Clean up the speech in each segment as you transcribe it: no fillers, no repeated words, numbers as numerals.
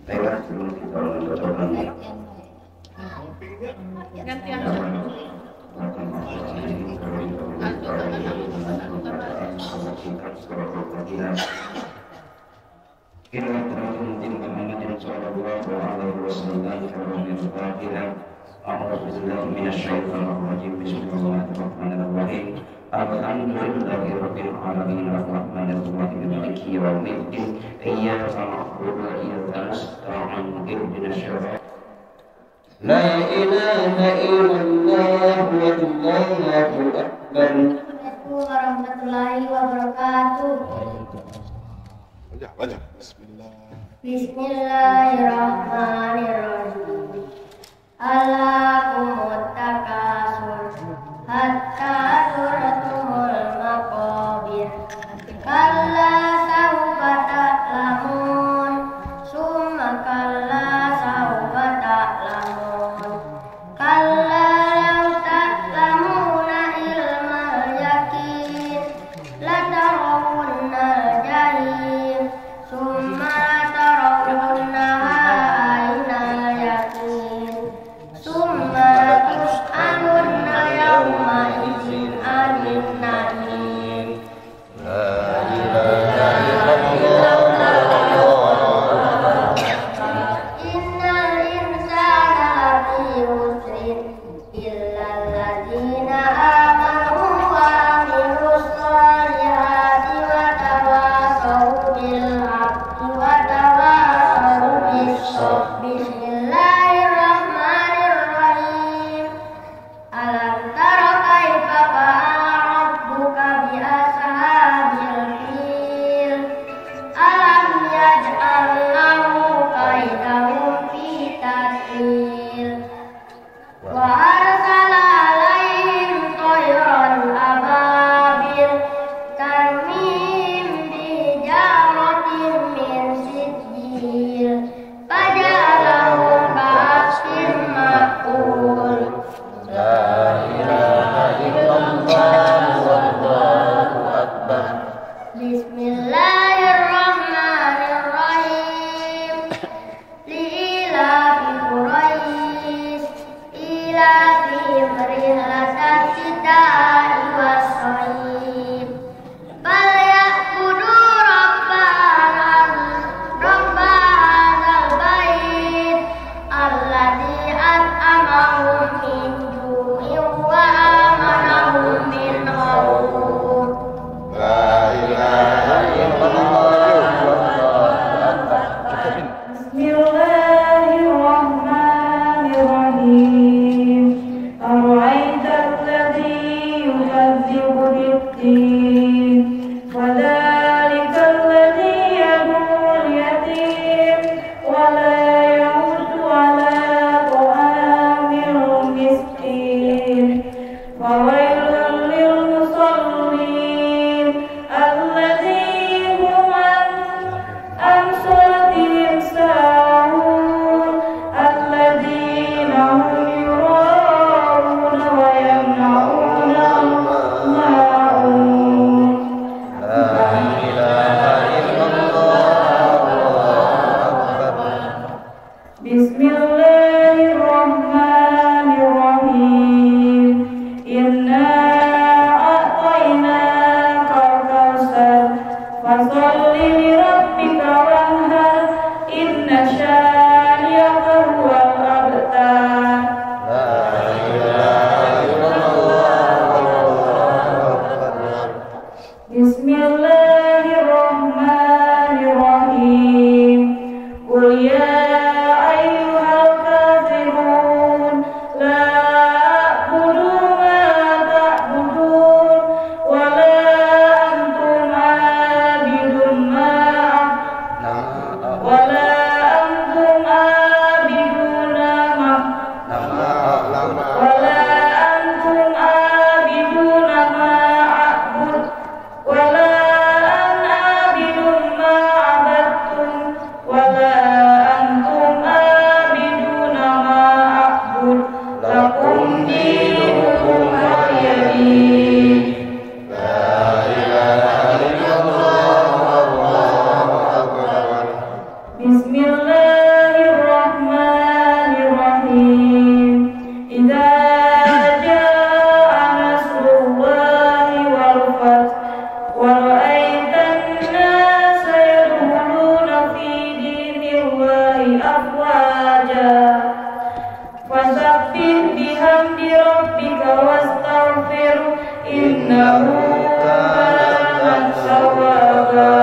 Baiklah, sebelum kita membacakan La ilaha illallah wallahu akbar. Warahmatullahi wabarakatuh. Baca. Bismillah. Bismillahirrahmanirrahim. Alhaakumut takasur hatta zurtumul maqabir. Kalla sawfa ta'lamun, summa kalla sawfa ta'lamun. Kalla law ta'lamuna ilmal yaqin latarawunnal jahim, summa latarawunnaha aynal yaqin, summa tus'alunna yawma idzin 'anil na'im. Innal insana lafi khusrin illal ladzina amanu wa 'amilus sholihati wa tawasaw bil haqqi wa tawasaw bis sabr. Bismillahirrahmanirrahim. Alam tara kaifa fa'ala rabbuka bi ashabil fil. Alam yaj'al lahu kaidahum fi tadlil. Wa arsala alaihim tayran ababil tarmihim bijaratin min sijil faja'alahum ka'asfin ma'kul. Bismillahirrahmanirrahim. Li'ilafi Quraisy ilafihim rihlatas syita'i was-shayb. Falyabudu rabba hadzal bait alladzi at'amahum min ju'in wa amanahum min khawf. Bismillahirrahmanirrahim. Ara'aita alladzi yukazzibu bid-din, fadzalika alladzi yad'ul yatim wa la yahuddu 'ala ta'amil miskin. Fawailun lil musallin alladzina hum an salatihim sahun, alladzina hum yura'una wa yamna'una al-ma'un. Bismillahirrahmanirrahim. Inna a'tainakal kautsar fasholli li rabbika wanhar, inna syani'aka huwal abtar. Bismillahirrahmanirrahim. Qul ya ayyuhal kafirun la a'budu ma ta'budun wa la antum 'abidun ma wa la antum 'abiduna ma wa la antum 'abiduna ma a'bud wa la ana 'abidun ma 'abadtum wa la antum 'abiduna ma a'bud. Lakum dinukum waliya din. Bismillah. أفواجا فسبح بحمد ربك واستغفره إنه كان توابا.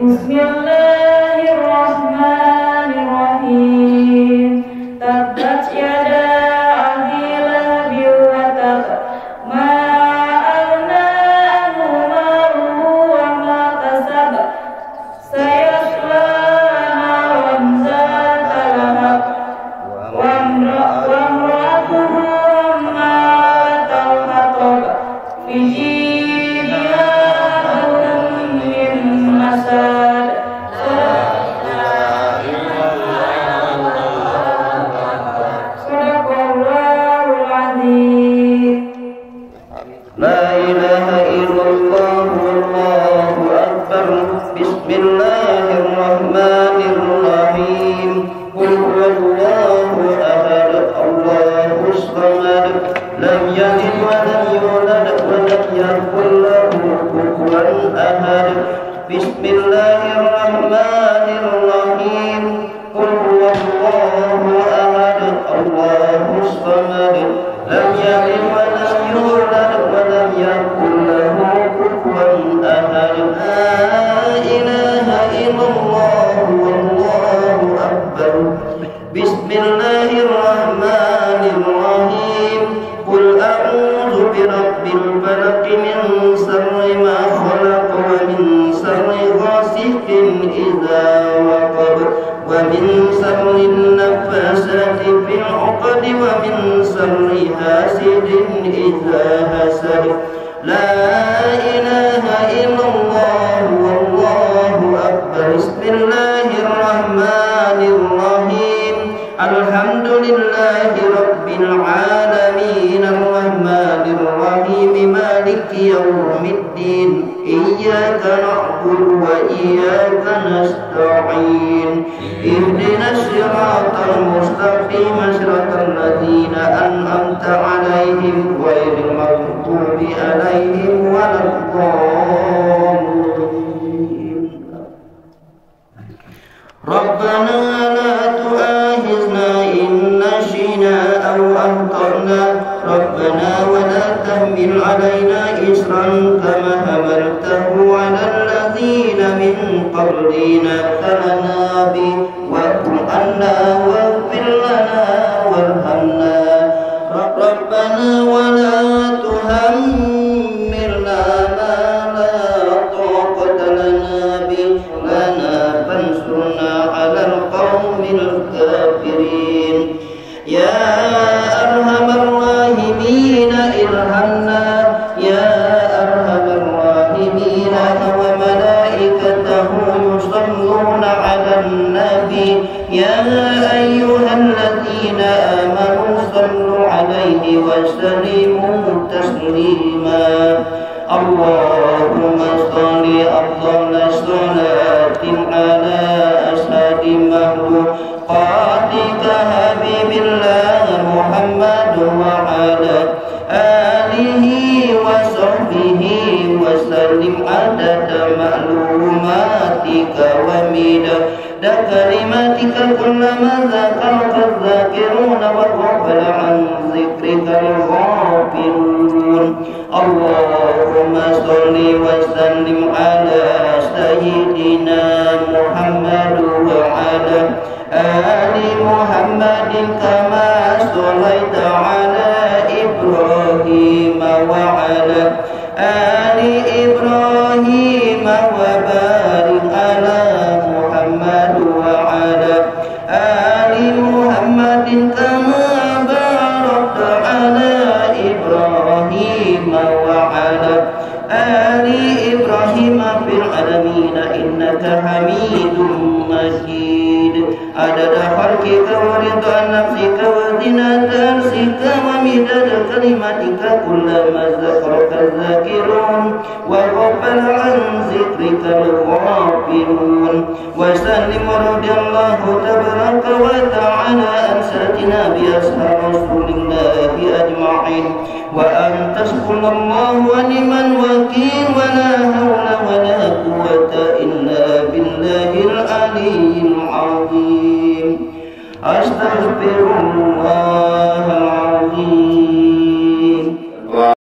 Bismillahirrahmanirrahim. Tabbat yada abi lahabin wa tab, ma aghnā anhu maluhu wa ma kasab, sayaslā naran zata lahab, wa imra'atuhu hammalatal hatab, fi jīdiha hablum min masad. لا إله إلا الله والله أكبر. بسم الله الرحمن الرحيم. قل هو الله أحد الله الصمد لم يلد ولم يولد ولم يكن له كفوا أحد. بسم الله الرحمن الرحيم. قل هو الله أحد الله الصمد لم يلد ولم يولد ولم يكن له كفوا أحد. لا إله إلا الله والله أكبر. بسم الله الرحمن الرحيم. قل أعوذ برب الفلق من شر ما خلق ومن شر غاسق إذا وقب ومن شر النفاثات في العقد ومن شر حاسد إذا حسد. لا إله إلا الله والله أكبر. بسم الله الرحمن الرحيم. الحمد لله رب العالمين الرحمن الرحيم مالك يوم الدين. إياك نعبد وإياك نستعين. اهدنا الصراط المستقيم صراط الذين أنعمت عليهم غير المغضوب عليهم ولا الضالين. ربنا لا تؤاخذنا إن نسينا أو أخطأنا. ربنا ولا تحمل علينا إصرا كما حملته على الذين من قبلنا. فلنا به واغفر عنا واغفر لنا وارحمنا. ربنا ولا تحملنا ما لا طاقة لنا به لنا فانصرنا على القوم الكافرين. يا أرحم الراحمين ارحمنا. يا أرحم الراحمين وملائكته يصلون على النبي. يا أيها الذين آمنوا صلوا عليه وسلموا تسليما. اللهم صل أفضل الصلاة على أسعد مخلوقاتك حبيب الله محمد وعلى آله وصحبه وسلم عدد معلوماتك ومداد كلماتك كلما ذكرك الذاكرون وغفل عن ذكرك الغافلون. اللهم صل وسلم على سيدنا محمد وعلى آل محمد كما صليت على إبراهيم وعلى آل إبراهيم وبارك على محمد وعلى آل محمد كما باركت على إبراهيم وعلى آل إبراهيم في العالمين إنك حميد مجيد. عدد خلقك ورضا نفسك وزنة عرشك ومداد كلماتك كلما ذكرك الذاكرون وغفل عن ذكرك الغافلون. وسلم رضي الله تبارك وتعالى عن سادتنا بأصحاب رسول الله أجمعين. الفاعل وأن تسبحان الله ونعم الوكيل ولا حول ولا قوة إلا بالله العلي العظيم. أستغفر